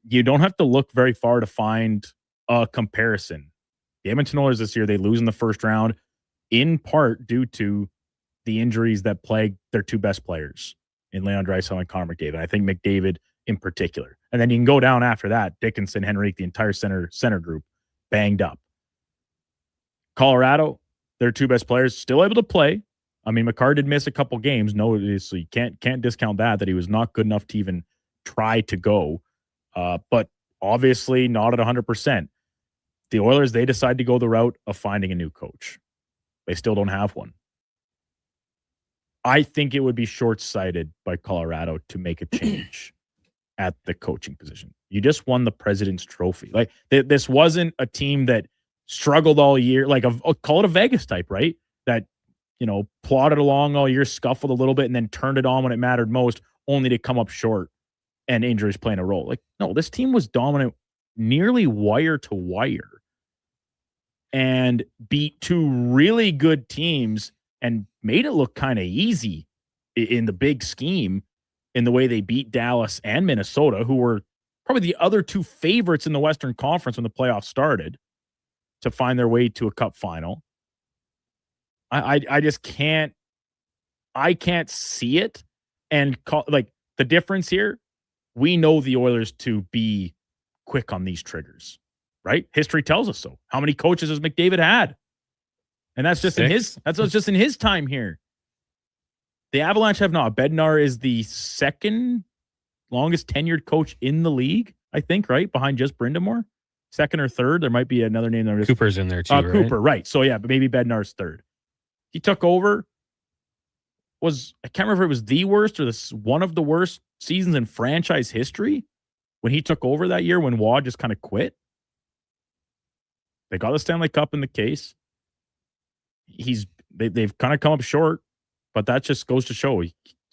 you don't have to look very far to find a comparison. The Edmonton Oilers this year, they lose in the first round in part due to the injuries that plagued their 2 best players in Leon Draisaitl and Connor McDavid. I think McDavid in particular. And then you can go down after that. Dickinson, Henrique, the entire center group banged up. Colorado, their 2 best players still able to play. I mean, McCarr did miss a couple games. No, so you can't discount that he was not good enough to even try to go. But obviously not at 100%. The Oilers, they decide to go the route of finding a new coach. They still don't have one. I think it would be short-sighted by Colorado to make a change at the coaching position. You just won the President's Trophy. Like, this wasn't a team that struggled all year, like call it a Vegas type, right? That plodded along all year, scuffled a little bit, and then turned it on when it mattered most, only to come up short and injuries playing a role. Like, no, this team was dominant nearly wire to wire and beat two really good teams and made it look kind of easy in the big scheme in the way they beat Dallas and Minnesota, who were probably the other two favorites in the Western Conference when the playoffs started to find their way to a cup final. I just can't see it. And the difference here, we know the Oilers to be quick on these triggers, right? History tells us so. How many coaches has McDavid had? And that's just in his time here. The Avalanche have not. Bednar is the second longest tenured coach in the league, I think, right? Behind just Brindamore. Second or third. There might be another name there. Cooper's in there too, right? Cooper, right. So yeah, but maybe Bednar's third. He took over. I can't remember if it was the worst or one of the worst seasons in franchise history when he took over that year when Waugh just kind of quit. They got the Stanley Cup in the case. They've kind of come up short, but that just goes to show you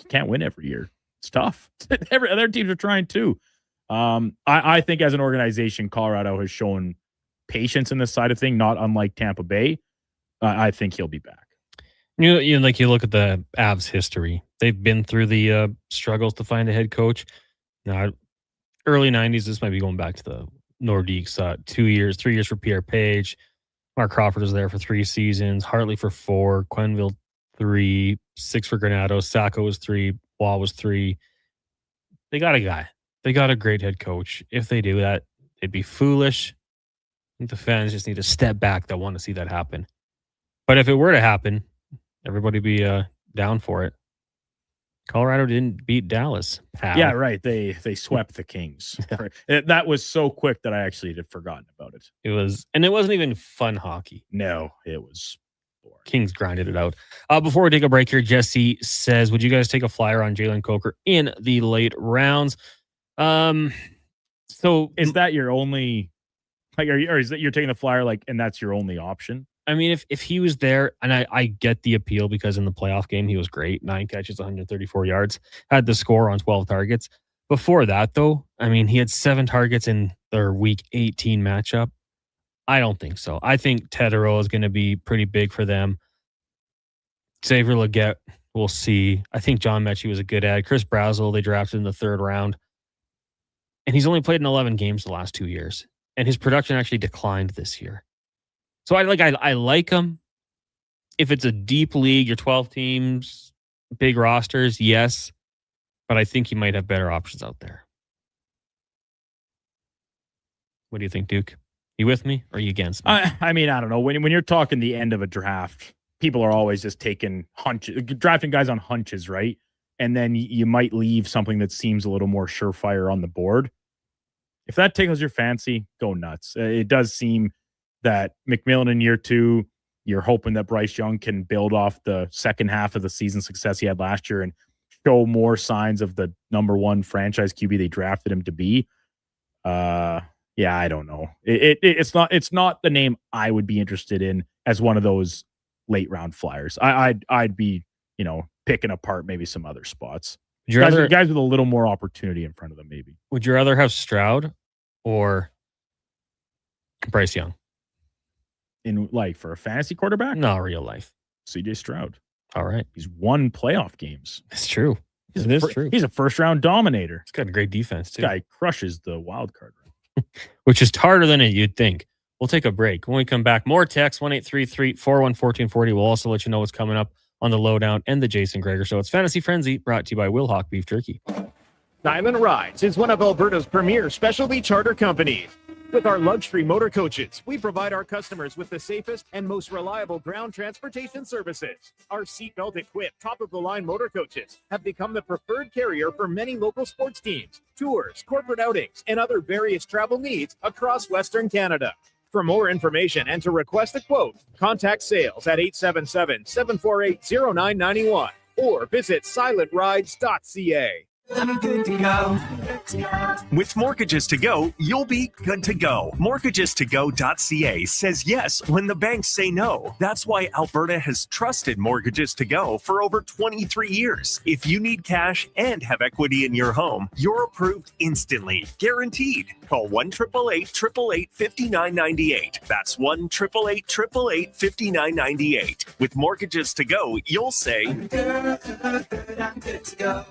can't win every year. It's tough. Other teams are trying too. I think as an organization, Colorado has shown patience in this side of thing, not unlike Tampa Bay. I think he'll be back. You look at the Avs history. They've been through the struggles to find a head coach. Now, early 90s, this might be going back to the Nordiques. 3 years for Pierre Page. Mark Crawford was there for 3 seasons. Hartley for 4. Quenneville 3. 6 for Granato. Sacco was 3. Waugh was 3. They got a guy. They got a great head coach. If they do that, they'd be foolish. I think the fans just need to step back that want to see that happen. But if it were to happen, everybody be down for it. Colorado didn't beat Dallas. How? Yeah, right. They swept the Kings. That was so quick that I actually had forgotten about it. It wasn't even fun hockey. No, it was boring. Kings grinded it out. Before we take a break here, Jesse says, would you guys take a flyer on Jalen Coker in the late rounds? So is that your only, or is that you're taking the flyer and that's your only option? I mean, if he was there, and I get the appeal because in the playoff game, he was great. 9 catches, 134 yards, had the score on 12 targets. Before that, though, I mean, he had 7 targets in their week 18 matchup. I don't think so. I think Tedero is going to be pretty big for them. Xavier Leggett, we'll see. I think John Mechie was a good ad. Chris Brazel, they drafted in the 3rd round. And he's only played in 11 games the last 2 years. And his production actually declined this year. So I like him. If it's a deep league, your 12 teams, big rosters, yes. But I think he might have better options out there. What do you think, Duke? You with me or are you against me? I mean, I don't know. When you're talking the end of a draft, people are always just taking drafting guys on hunches, right? And then you might leave something that seems a little more surefire on the board. If that tickles your fancy, go nuts. It does seem that McMillan in year 2, you're hoping that Bryce Young can build off the second half of the season success he had last year and show more signs of the number 1 franchise QB they drafted him to be. Yeah, I don't know. It's not the name I would be interested in as one of those late round flyers. I'd be, picking apart maybe some other spots. Guys with a little more opportunity in front of them, maybe. Would you rather have Stroud or Bryce Young? In for a fantasy quarterback? No, real life. CJ Stroud. All right. He's won playoff games. It's true. True. He's a first round dominator. He's got a great defense too. This guy crushes the wild card round. Which is harder than you'd think. We'll take a break. When we come back, more text 1-833-401-1440. We'll also let you know what's coming up on the Lowdown and the Jason Greger Show. It's Fantasy Frenzy, brought to you by Wilhauk Beef Jerky. Diamond Rides is one of Alberta's premier specialty charter companies. With our luxury motor coaches, we provide our customers with the safest and most reliable ground transportation services. Our seatbelt equipped, top-of-the-line motor coaches have become the preferred carrier for many local sports teams, tours, corporate outings, and other various travel needs across Western Canada. For more information and to request a quote, contact sales at 877-748-0991 or visit silentrides.ca. I'm good to go. With Mortgages to Go, you'll be good to go. MortgagesToGo.ca says yes when the banks say no. That's why Alberta has trusted Mortgages to Go for over 23 years. If you need cash and have equity in your home, you're approved instantly, guaranteed. Call 1-888-888-5998. That's 1-888-888-5998. With Mortgages to Go, you'll say, I'm good to go.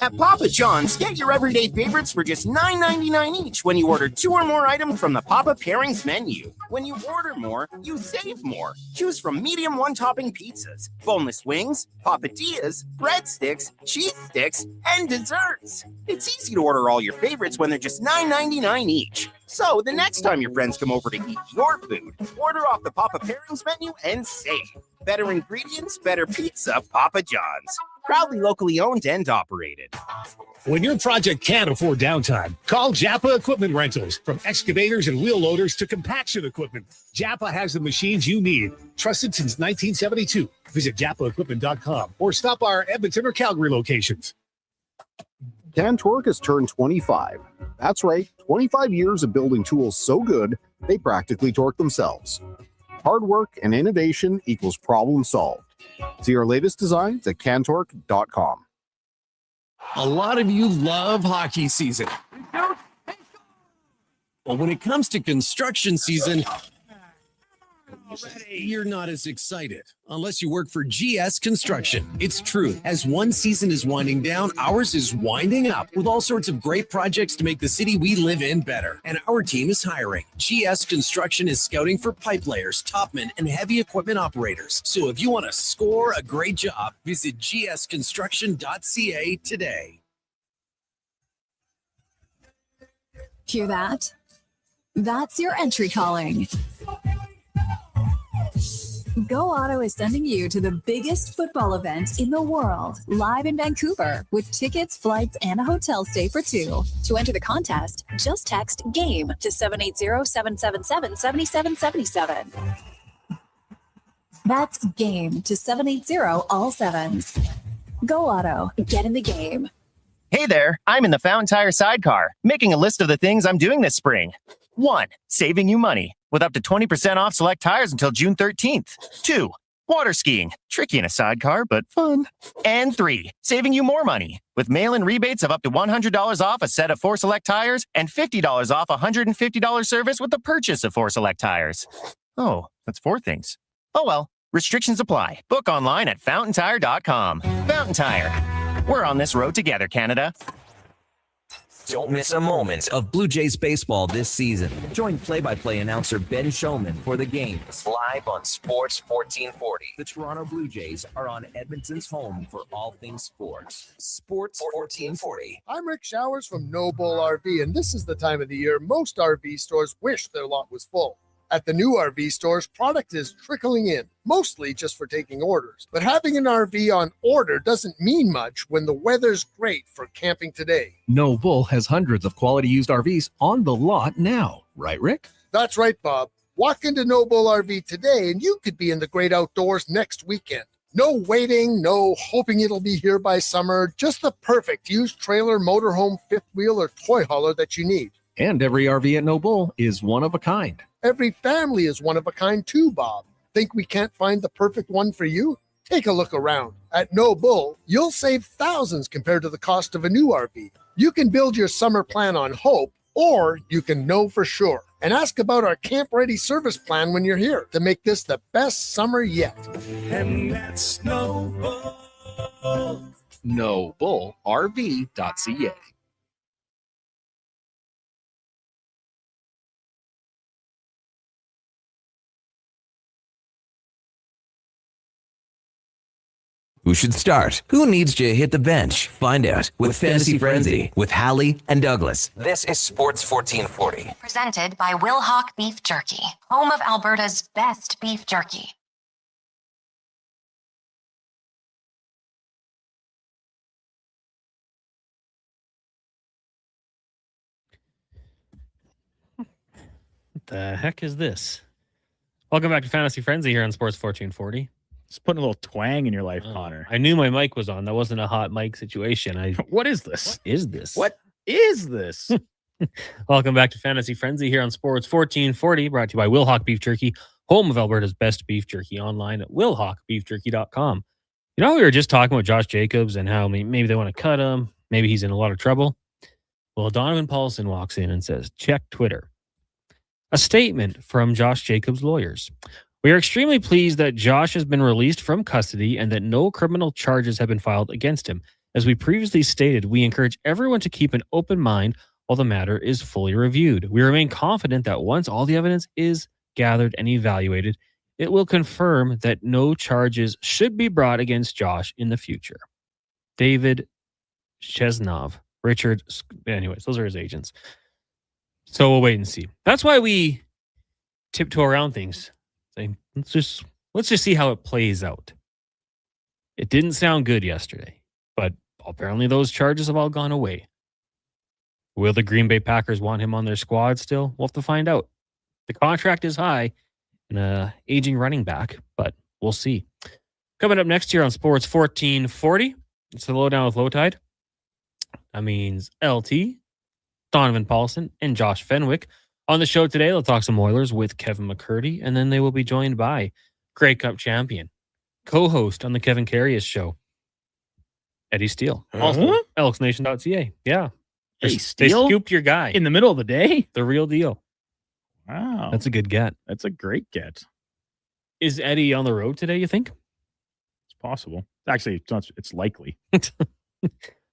At Papa John's, get your everyday favorites for just $9.99 each when you order 2 or more items from the Papa Pairings menu. When you order more, you save more. Choose from medium one-topping pizzas, boneless wings, papadillas, breadsticks, cheese sticks, and desserts. It's easy to order all your favorites when they're just $9.99 each. So the next time your friends come over to eat your food, order off the Papa Pairings menu and save. Better ingredients, better pizza, Papa John's. Proudly locally owned and operated. When your project can't afford downtime, call Japa Equipment Rentals. From excavators and wheel loaders to compaction equipment, Japa has the machines you need. Trusted since 1972. Visit japaequipment.com or stop our Edmonton or Calgary locations. Cantork has turned 25. That's right, 25 years of building tools so good, they practically torque themselves. Hard work and innovation equals problem solved. See our latest designs at cantork.com. A lot of you love hockey season. Well, when it comes to construction season, you're not as excited unless you work for GS Construction. It's true. As one season is winding down, ours is winding up with all sorts of great projects to make the city we live in better. And our team is hiring. GS Construction is scouting for pipe layers, topmen, and heavy equipment operators. So if you want to score a great job, visit gsconstruction.ca today. Hear that? That's your entry calling. Go Auto is sending you to the biggest football event in the world, live in Vancouver, with tickets, flights, and a hotel stay for 2. To enter the contest, just text GAME to 780-777-7777. That's GAME to 780 all sevens. Go Auto, get in the game. Hey there, I'm in the Fountain Tire sidecar, making a list of the things I'm doing this spring. 1. Saving you money with up to 20% off select tires until June 13th. 2. Water skiing. Tricky in a sidecar, but fun. And 3. Saving you more money with mail-in rebates of up to $100 off a set of 4 select tires and $50 off a $150 service with the purchase of 4 select tires. Oh, that's 4 things. Oh well, restrictions apply. Book online at fountaintire.com. Fountain Tire. We're on this road together, Canada. Don't miss a moment of Blue Jays baseball this season. Join play-by-play announcer Ben Showman for the games live on Sports 1440. The Toronto Blue Jays are on Edmonton's home for all things sports. Sports 1440. I'm Rick Showers from No Bull RV, and this is the time of the year most RV stores wish their lot was full. At the new RV stores, product is trickling in, mostly just for taking orders. But having an RV on order doesn't mean much when the weather's great for camping today. No Bull has hundreds of quality used RVs on the lot now. Right, Rick? That's right, Bob. Walk into No Bull RV today and you could be in the great outdoors next weekend. No waiting, no hoping it'll be here by summer, just the perfect used trailer, motorhome, fifth wheel, or toy hauler that you need. And every RV at No Bull is one of a kind. Every family is one of a kind too, Bob. Think we can't find the perfect one for you? Take a look around. At No Bull, you'll save thousands compared to the cost of a new RV. You can build your summer plan on hope, or you can know for sure. And ask about our Camp Ready service plan when you're here to make this the best summer yet. And that's No Bull. NoBullRV.ca. Who should start? Who needs to hit the bench? Find out with Fantasy Frenzy with Halley and Douglas. This is Sports 1440. Presented by Will Hawk Beef Jerky, home of Alberta's best beef jerky. What the heck is this? Welcome back to Fantasy Frenzy here on Sports 1440. Just putting a little twang in your life, Connor. I knew my mic was on. That wasn't a hot mic situation. What is this? What is this? What is this? Welcome back to Fantasy Frenzy here on Sports 1440, brought to you by Wilhock Beef Jerky, home of Alberta's best beef jerky, online at willhockbeefjerky.com. You know, we were just talking about Josh Jacobs and how maybe they want to cut him. Maybe he's in a lot of trouble. Well, Donovan Paulson walks in and says, check Twitter. A statement from Josh Jacobs' lawyers. We are extremely pleased that Josh has been released from custody and that no criminal charges have been filed against him. As we previously stated, we encourage everyone to keep an open mind while the matter is fully reviewed. We remain confident that once all the evidence is gathered and evaluated, it will confirm that no charges should be brought against Josh in the future. David Chesnov, Richard, anyways, those are his agents. So we'll wait and see. That's why we tiptoe around things. Let's just see how it plays out. It didn't sound good yesterday, but apparently those charges have all gone away. Will the Green Bay Packers want him on their squad still? We'll have to find out. The contract is high and an aging running back, but we'll see. Coming up next year on Sports 1440, it's the Lowdown with Low Tide. That means LT, Donovan Paulson, and Josh Fenwick. On the show today, they'll talk some Oilers with Kevin McCurdy, and then they will be joined by Grey Cup champion, co-host on the Kevin Carius show, Eddie Steele. Also, elksnation.ca. Yeah. Hey, They Steele? scooped your guy. In the middle of the day? The real deal. Wow. That's a good get. That's a great get. Is Eddie on the road today, you think? It's possible. Actually, it's likely.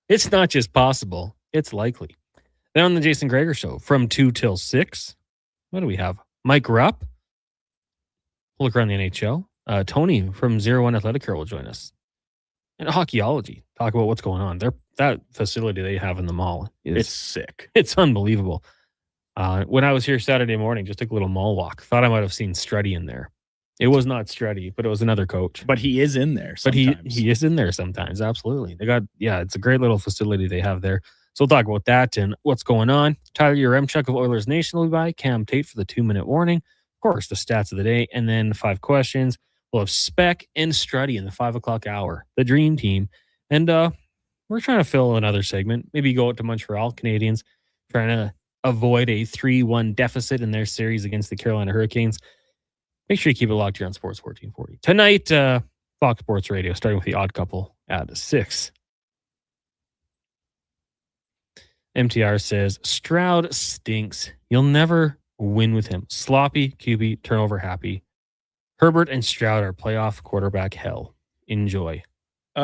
It's not just possible. It's likely. Then on the Jason Greger show, from 2 till 6, what do we have? Mike Rupp. We'll look around the NHL. Tony from 01 Athletic Care will join us. And Hockeyology. Talk about what's going on. That facility they have in the mall It's sick. It's unbelievable. When I was here Saturday morning, just took a little mall walk. Thought I might have seen Struddy in there. It was not Struddy, but it was another coach. But he is in there sometimes. But he is in there sometimes. Absolutely. It's a great little facility they have there. So we'll talk about that and what's going on. Tyler Yaremchuk of Oilers Nation will be by. Cam Tate for the 2-minute warning. Of course, the stats of the day. And then 5 questions. We'll have Speck and Struddy in the 5 o'clock hour. The dream team. And we're trying to fill another segment. Maybe go out to Montreal Canadiens. Trying to avoid a 3-1 deficit in their series against the Carolina Hurricanes. Make sure you keep it locked here on Sports 1440. Tonight, Fox Sports Radio, starting with the Odd Couple at 6. MTR says, Stroud stinks. You'll never win with him. Sloppy, QB, turnover happy. Herbert and Stroud are playoff quarterback hell. Enjoy. Me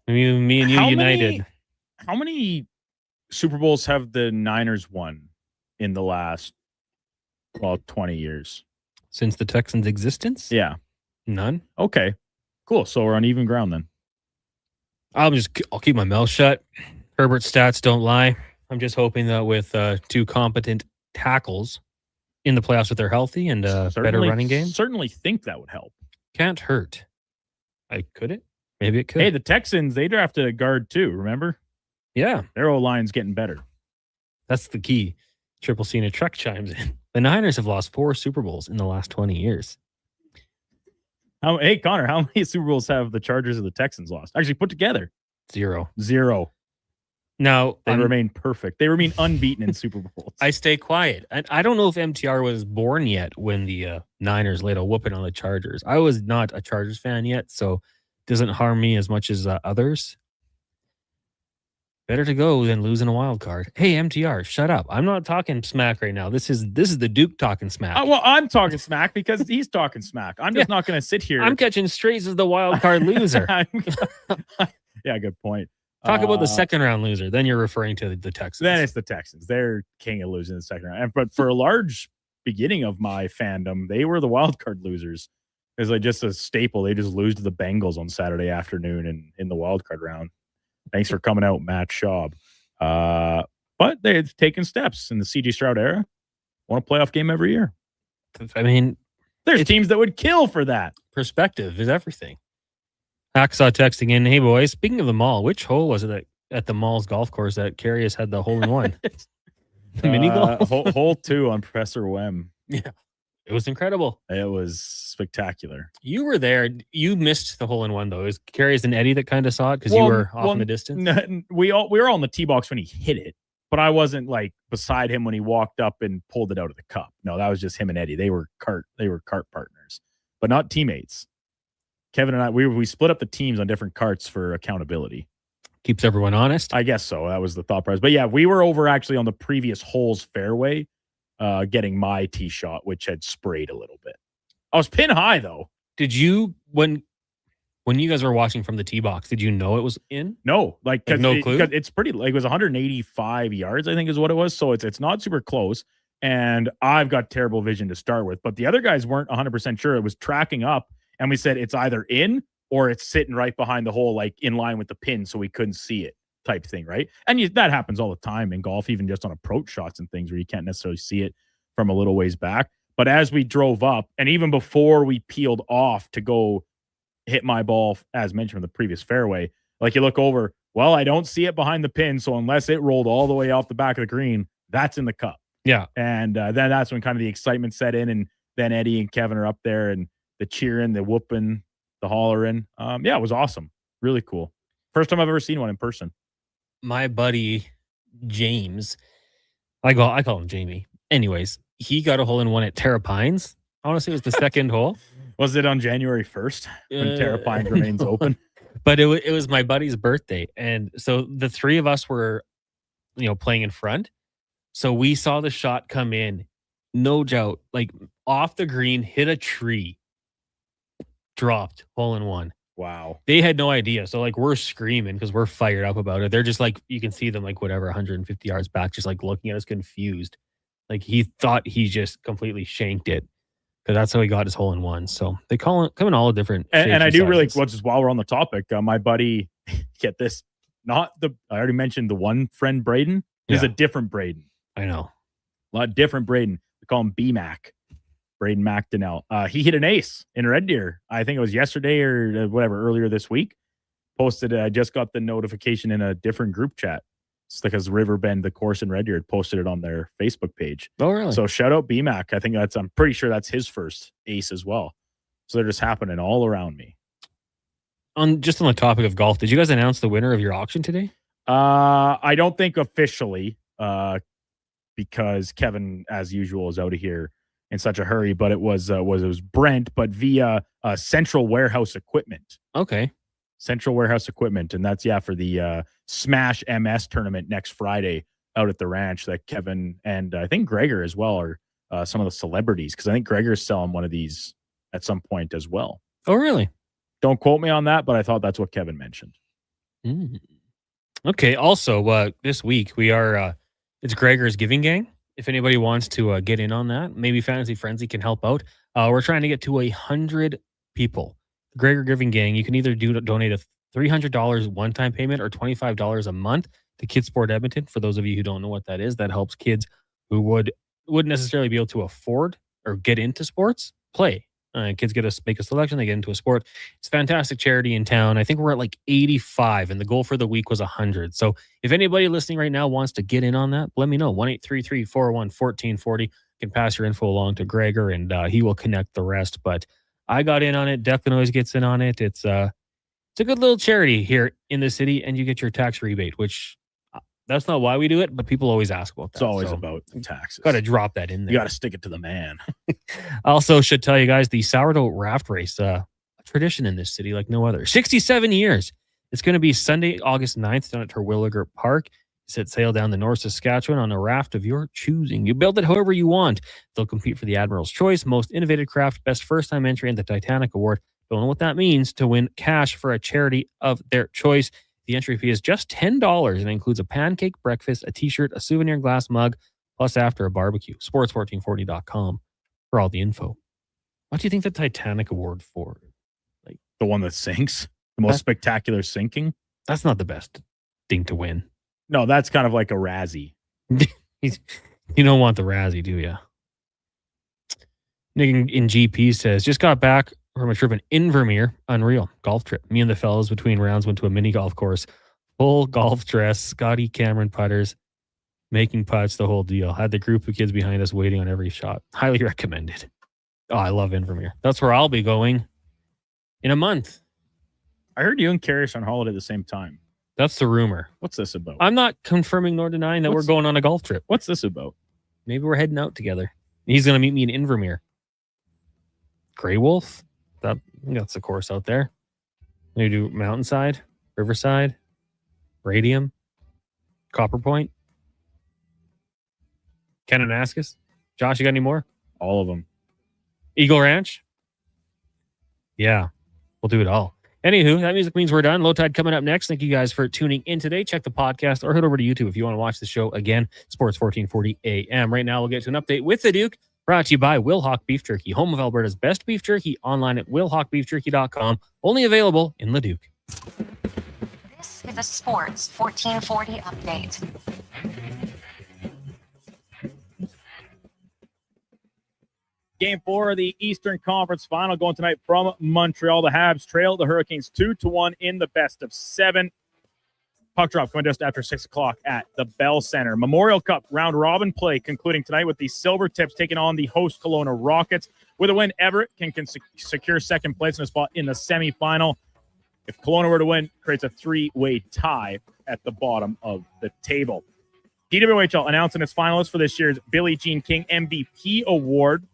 and you united. How many Super Bowls have the Niners won in the last, 20 years? Since the Texans' existence? Yeah. None? Okay. Cool. So we're on even ground then. I'll keep my mouth shut. Herbert's stats don't lie. I'm just hoping that with 2 competent tackles in the playoffs, if they're healthy and better running game. Certainly think that would help. Can't hurt. Could it? Maybe it could. Hey, the Texans, they drafted a guard too, remember? Yeah. Their O-line's getting better. That's the key. Triple C in a truck chimes in. The Niners have lost 4 Super Bowls in the last 20 years. Hey, Connor, how many Super Bowls have the Chargers and the Texans lost? Actually, put together. 0. Now, they remain perfect. They remain unbeaten in Super Bowls. I stay quiet. I don't know if MTR was born yet when the Niners laid a whooping on the Chargers. I was not a Chargers fan yet, so it doesn't harm me as much as others. Better to go than losing a wild card. Hey, MTR, shut up. I'm not talking smack right now. This is the Duke talking smack. Well, I'm talking smack because he's talking smack. I'm just not going to sit here. I'm catching strays as the wild card loser. Yeah, good point. Talk about the second round loser. Then you're referring to the Texans. Then it's the Texans. They're king of losing in the second round. But for a large beginning of my fandom, they were the wild card losers. It was like just a staple. They just lose to the Bengals on Saturday afternoon in the wild card round. Thanks for coming out, Matt Schaub. But they've taken steps in the CJ Stroud era. Won a playoff game every year. I mean, there's teams that would kill for that. Perspective is everything. Hacksaw texting in, hey boys, speaking of the mall, which hole was it at the mall's golf course that Carius had the hole in one? Mini golf? Hole 2 on Professor Wem. Yeah. It was incredible. It was spectacular. You were there. You missed the hole in one though. It was Carries and Eddie that kind of saw it because you were off in the distance. We were all in the tee box when he hit it, but I wasn't like beside him when he walked up and pulled it out of the cup. No, that was just him and Eddie. They were cart partners, but not teammates. Kevin and I, we split up the teams on different carts for accountability. Keeps everyone honest. I guess so. That was the thought process. But yeah, we were over actually on the previous hole's fairway, getting my tee shot, which had sprayed a little bit. I was pin high though. Did you when you guys were watching from the tee box? Did you know it was in? No, like no clue. It's pretty like it was 185 yards, I think is what it was. So it's not super close. And I've got terrible vision to start with, but the other guys weren't 100% sure. It was tracking up, and we said it's either in or it's sitting right behind the hole, like in line with the pin, so we couldn't see it, type thing, right? And that happens all the time in golf, even just on approach shots and things where you can't necessarily see it from a little ways back. But as we drove up, and even before we peeled off to go hit my ball, as mentioned from the previous fairway, like you look over, well, I don't see it behind the pin, so unless it rolled all the way off the back of the green, that's in the cup. Yeah. And then that's when kind of the excitement set in, and then Eddie and Kevin are up there, and the cheering, the whooping, the hollering. Yeah, it was awesome. Really cool. First time I've ever seen one in person. My buddy James, I call him Jamie. Anyways, he got a hole in one at Terra Pines. Honestly, it was the second hole. Was it on January 1st when Terra Pines remains open? But it was my buddy's birthday, and so the three of us were, playing in front. So we saw the shot come in, no doubt, like off the green, hit a tree, dropped, hole in one. Wow. They had no idea. So like we're screaming because we're fired up about it. They're just like, you can see them like whatever, 150 yards back, just like looking at us confused. Like he thought he just completely shanked it because that's how he got his hole in one. So they come in all different shapes and I do sizes. really, just while we're on the topic, my buddy, get this, I already mentioned the one friend, Braden. There's a different Braden. I know. A lot different Braden. We call him B-Mac. Braden McDonnell. He hit an ace in Red Deer. I think it was yesterday or whatever, earlier this week. Posted, I just got the notification in a different group chat. It's because Riverbend, the course in Red Deer, had posted it on their Facebook page. Oh, really? So shout out B-Mac. I'm pretty sure that's his first ace as well. So they're just happening all around me. On the topic of golf, did you guys announce the winner of your auction today? I don't think officially, because Kevin, as usual, is out of here in such a hurry. But it was Brent, but via Central Warehouse Equipment. Okay, Central Warehouse Equipment, and that's for the Smash MS tournament next Friday out at the ranch. That Kevin and I think Gregor as well are some of the celebrities, because I think Gregor's selling one of these at some point as well. Oh, really? Don't quote me on that, but I thought that's what Kevin mentioned. Okay. Also, this week we are it's Gregor's Giving Gang. If anybody wants to get in on that, maybe Fantasy Frenzy can help out. We're trying to get to 100 people. Gregor Giving Gang. You can either donate a $300 one-time payment or $25 a month to Kids Sport Edmonton. For those of you who don't know what that is, that helps kids who wouldn't necessarily be able to afford or get into sports play. Kids make a selection, they get into a sport. It's a fantastic charity in town. I think we're at like 85, and the goal for the week was 100. So if anybody listening right now wants to get in on that, let me know. 1-833-401-1440. You can pass your info along to Gregor, and he will connect the rest. But I got in on it. Declan always gets in on it. It's a good little charity here in the city, and you get your tax rebate, which that's not why we do it, but people always ask about that. It's always about taxes. Got to drop that in there. You got to stick it to the man. Also, should tell you guys the sourdough raft race, a tradition in this city like no other. 67 years. It's going to be Sunday, August 9th down at Terwilliger Park. Set sail down the North Saskatchewan on a raft of your choosing. You build it however you want. They'll compete for the Admiral's Choice, Most Innovative Craft, Best First Time Entry, and the Titanic Award. Don't know what that means to win cash for a charity of their choice. The entry fee is just $10 and includes a pancake breakfast, a t-shirt, a souvenir glass mug, plus after a barbecue. Sports1440.com for all the info. What do you think the Titanic Award for? Like the one that sinks? The most spectacular sinking? That's not the best thing to win. No, that's kind of like a Razzie. You don't want the Razzie, do you? Nick in GP says, just got back from a trip in Invermere. Unreal. Golf trip. Me and the fellas between rounds went to a mini golf course. Full golf dress, Scotty Cameron putters, making putts, the whole deal. Had the group of kids behind us waiting on every shot. Highly recommended. Oh, I love Invermere. That's where I'll be going in a month. I heard you and Karish on holiday at the same time. That's the rumor. What's this about? I'm not confirming nor denying that we're going on a golf trip. What's this about? Maybe we're heading out together. He's going to meet me in Invermere. Grey Wolf? That's the course out there. Maybe do Mountainside, Riverside, Radium, Copper Point, Kananaskis. Josh, you got any more? All of them. Eagle Ranch? Yeah, we'll do it all. Anywho, that music means we're done. Low Tide coming up next. Thank you guys for tuning in today. Check the podcast or head over to YouTube if you want to watch the show again. Sports 1440 AM. Right now, we'll get to an update with the Duke, brought to you by Wilhauk Beef Jerky, home of Alberta's best beef jerky, online at wilhaukbeefjerky.com. Only available in Leduc. This is a Sports 1440 update. Game 4 of the Eastern Conference Final going tonight from Montreal. The Habs trail the Hurricanes 2-1 in the best of 7. Puck drop coming just after 6 o'clock at the Bell Center. Memorial Cup round-robin play concluding tonight with the Silver Tips taking on the host Kelowna Rockets. With a win, Everett can secure second place in a spot in the semifinal. If Kelowna were to win, creates a 3-way tie at the bottom of the table. DWHL announcing its finalists for this year's Billie Jean King MVP Award.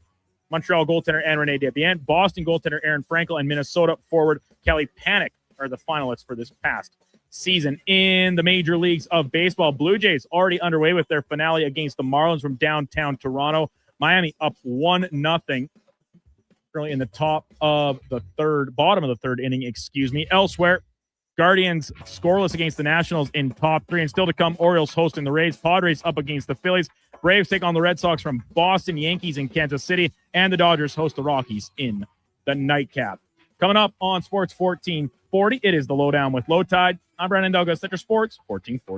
Montreal goaltender Anne Renee Desbiens, Boston goaltender Aaron Frankel, and Minnesota forward Kelly Panic are the finalists for this past season. In the major leagues of baseball, Blue Jays already underway with their finale against the Marlins from downtown Toronto. Miami up 1-0. Currently in the bottom of the third inning, Elsewhere, Guardians scoreless against the Nationals in top 3. And still to come, Orioles hosting the Rays. Padres up against the Phillies. Braves take on the Red Sox from Boston. Yankees in Kansas City. And the Dodgers host the Rockies in the nightcap. Coming up on Sports 1440, it is the Lowdown with Low Tide. I'm Brandon Douglas, Center Sports 1440.